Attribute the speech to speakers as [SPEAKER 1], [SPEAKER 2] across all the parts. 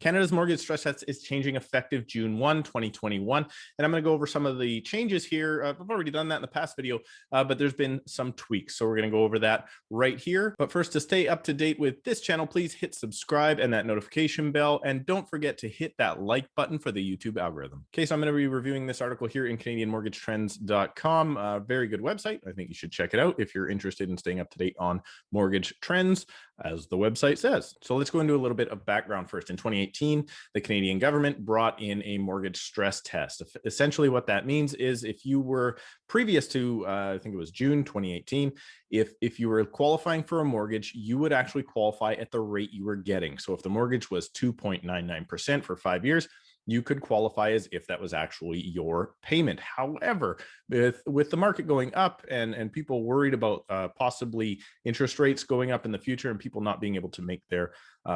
[SPEAKER 1] Canada's mortgage stress test is changing effective June 1, 2021. And I'm going to go over some of the changes here. I've already done that in the past video, but there's been some tweaks. So we're going to go over that right here. But first, to stay up to date with this channel, please hit subscribe and that notification bell. And don't forget to hit that like button for the YouTube algorithm. Okay, so I'm going to be reviewing this article here in CanadianMortgageTrends.com. A very good website. I think you should check it out if you're interested in staying up to date on mortgage trends, as the website says. So let's go into a little bit of background first. In 2018, the Canadian government brought in a mortgage stress test. Essentially, what that means is if you were previous to, I think it was June 2018, if you were qualifying for a mortgage, you would actually qualify at the rate you were getting. So if the mortgage was 2.99% for 5 years, you could qualify as if that was actually your payment. However, with the market going up and people worried about possibly interest rates going up in the future and people not being able to make their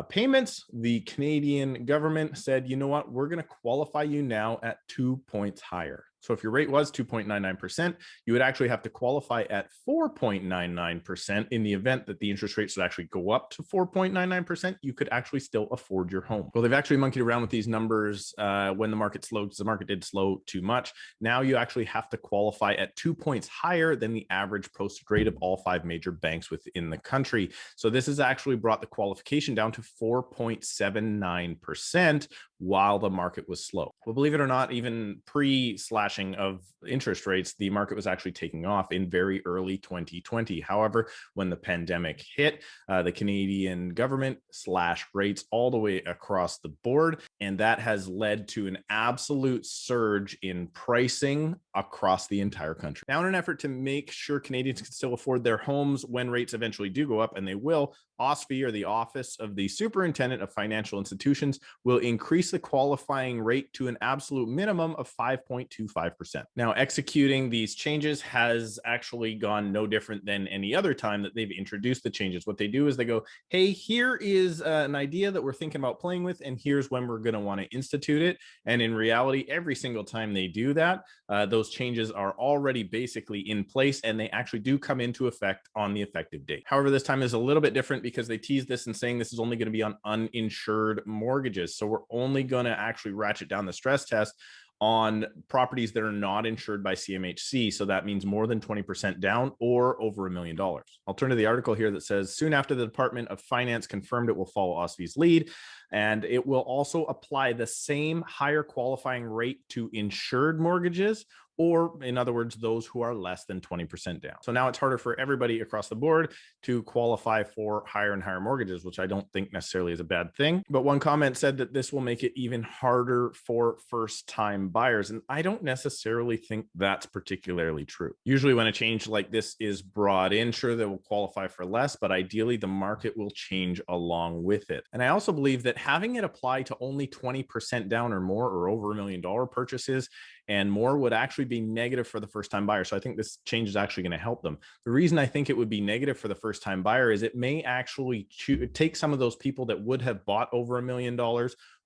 [SPEAKER 1] payments, the Canadian government said, you know what, we're going to qualify you now at 2 points higher. So if your rate was 2.99%, you would actually have to qualify at 4.99% in the event that the interest rates would actually go up to 4.99%. You could actually still afford your home. Well, they've actually monkeyed around with these numbers when the market slowed, because the market did slow too much. Now you actually have to qualify at 2 points higher than the average posted rate of all 5 major banks within the country. So this has actually brought the qualification down to 4.79% while the market was slow. Well, believe it or not, even pre-slashing of interest rates, the market was actually taking off in very early 2020. However, when the pandemic hit, the Canadian government slashed rates all the way across the board, and that has led to an absolute surge in pricing across the entire country. Now, in an effort to make sure Canadians can still afford their homes when rates eventually do go up, and they will, OSFI, or the Office of the Superintendent of Financial Institutions, will increase the qualifying rate to an absolute minimum of 5.25%. Now, executing these changes has actually gone no different than any other time that they've introduced the changes. What they do is they go, hey, here is an idea that we're thinking about playing with, and here's when we're going to want to institute it. And in reality, every single time they do that, those changes are already basically in place, and they actually do come into effect on the effective date. However, this time is a little bit different because they teased this and saying this is only going to be on uninsured mortgages. So we're only going to actually ratchet down the stress test on properties that are not insured by CMHC. So that means more than 20% down or over $1 million. I'll turn to the article here that says, soon after the Department of Finance confirmed it will follow OSFI's lead, and it will also apply the same higher qualifying rate to insured mortgages, or in other words, those who are less than 20% down. So now it's harder for everybody across the board to qualify for higher and higher mortgages, which I don't think necessarily is a bad thing. But one comment said that this will make it even harder for first-time buyers. And I don't necessarily think that's particularly true. Usually when a change like this is brought in, sure, they will qualify for less, but ideally the market will change along with it. And I also believe that having it apply to only 20% down or more, or over $1 million purchases and more, would actually be negative for the first-time buyer. So I think this change is actually going to help them. The reason I think it would be negative for the first-time buyer is it may actually take some of those people that would have bought over $1 million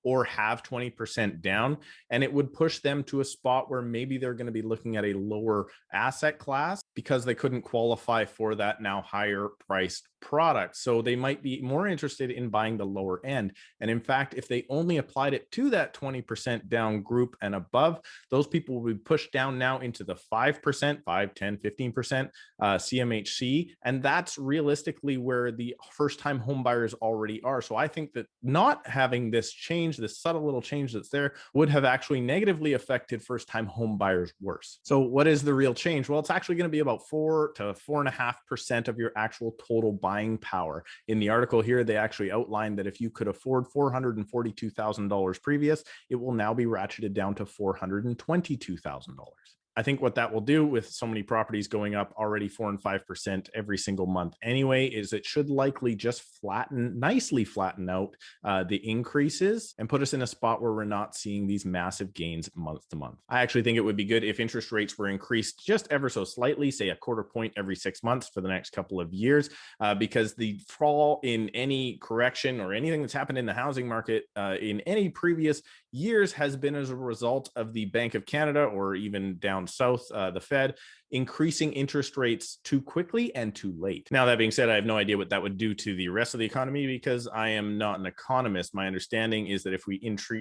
[SPEAKER 1] or have 20% down, and it would push them to a spot where maybe they're going to be looking at a lower asset class because they couldn't qualify for that now higher priced product. So they might be more interested in buying the lower end. And in fact, if they only applied it to that 20% down group and above, those people would be pushed down now into the 5%, 5, 10, 15% CMHC. And that's realistically where the first-time home buyers already are. So I think that not having this change, this subtle little change that's there, would have actually negatively affected first-time home buyers worse. So what is the real change? Well, it's actually going to be about 4 to 4.5% of your actual total buying power. In the article here, they actually outlined that if you could afford $442,000 previous, it will now be ratcheted down to $422,000. I think what that will do with so many properties going up already 4 and 5% every single month anyway, is it should likely just nicely flatten out the increases and put us in a spot where we're not seeing these massive gains month to month. I actually think it would be good if interest rates were increased just ever so slightly, say a 1/4 point every 6 months for the next couple of years, because the fall in any correction or anything that's happened in the housing market in any previous years has been as a result of the Bank of Canada, or even down south, the Fed, increasing interest rates too quickly and too late. Now, that being said, I have no idea what that would do to the rest of the economy because I am not an economist. My understanding is that if we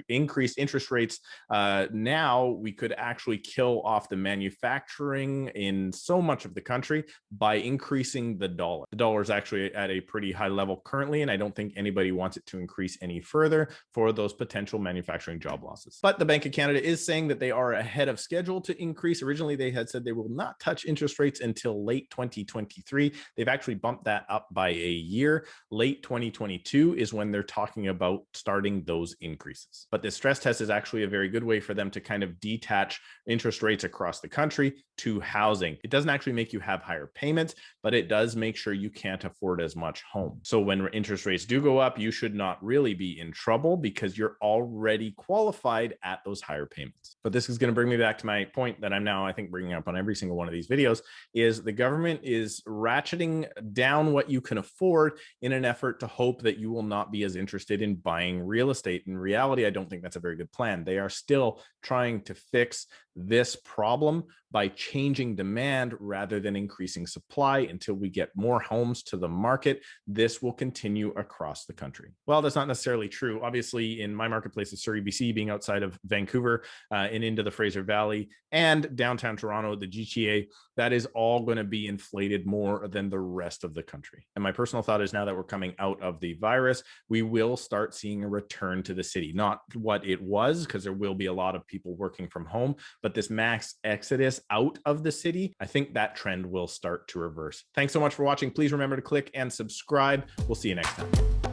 [SPEAKER 1] increase interest rates now, we could actually kill off the manufacturing in so much of the country by increasing the dollar. The dollar is actually at a pretty high level currently, and I don't think anybody wants it to increase any further for those potential manufacturing job losses. But the Bank of Canada is saying that they are ahead of schedule to increase. Originally, they had said they will not touch interest rates until late 2023. They've actually bumped that up by a year. Late 2022 is when they're talking about starting those increases. But this stress test is actually a very good way for them to kind of detach interest rates across the country to housing. It doesn't actually make you have higher payments, but it does make sure you can't afford as much home. So when interest rates do go up, you should not really be in trouble because you're already qualified at those higher payments. But this is going to bring me back to my point that I'm now, I think, bringing up on every single one of these videos, is the government is ratcheting down what you can afford in an effort to hope that you will not be as interested in buying real estate. In reality, I don't think that's a very good plan. They are still trying to fix this problem by changing demand rather than increasing supply until we get more homes to the market. This will continue across the country. Well, that's not necessarily true. Obviously, in my marketplace of Surrey, BC, being outside of Vancouver and into the Fraser Valley and downtown Toronto, the GTA, that is all going to be inflated more than the rest of the country. And my personal thought is now that we're coming out of the virus, we will start seeing a return to the city. Not what it was, because there will be a lot of people working from home, but this mass exodus out of the city, I think that trend will start to reverse. Thanks so much for watching. Please remember to click and subscribe. We'll see you next time.